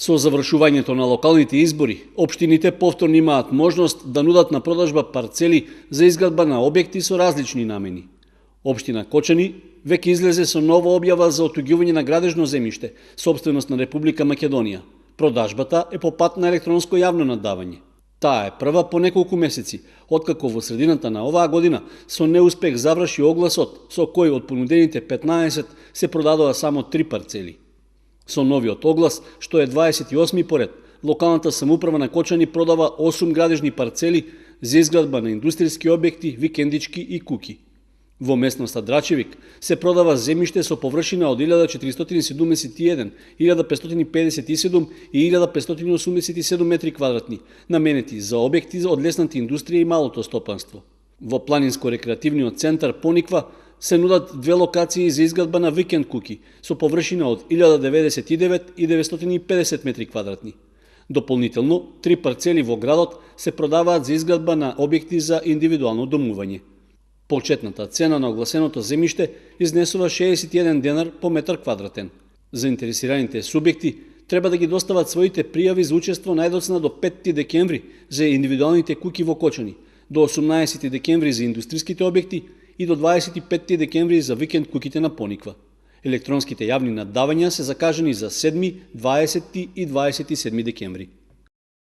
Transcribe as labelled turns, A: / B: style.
A: Со завршувањето на локалните избори, општините повторно имаат можност да нудат на продажба парцели за изградба на објекти со различни намени. Општина Кочани веќе излезе со нова објава за отуѓување на градежно земјиште, сопственост на Република Македонија. Продажбата е по пат на електронско јавно наддавање. Таа е прва по неколку месеци, откако во средината на оваа година со неуспех заврши огласот со кој од понудените 15 се продадоа само 3 парцели. Со новиот оглас, што е 28 поред, локалната самоуправа на Кочани продава 8 градежни парцели за изградба на индустријски објекти, викендички и куки. Во местноста Драчевик се продава земјиште со површина од 1471, 1557 и 1587 метри квадратни, наменети за објекти од лесната индустрија и малото стопанство. Во планинско-рекреативниот центар Пониква се нудат две локации за изградба на викенд куки со површина од 1099 и 950 метри квадратни. Дополнително, 3 парцели во градот се продаваат за изградба на објекти за индивидуално домување. Почетната цена на огласеното земјиште изнесува 61 денар по метар квадратен. Заинтересираните субјекти треба да ги достават своите пријави за учество најдоцна до 5 декември за индивидуалните куки во Кочани, до 18 декември за индустриските објекти и до 25 декември за викенд куките на Пониква. Електронските јавни наддавања се закажани за 7, 20 и 27 декември.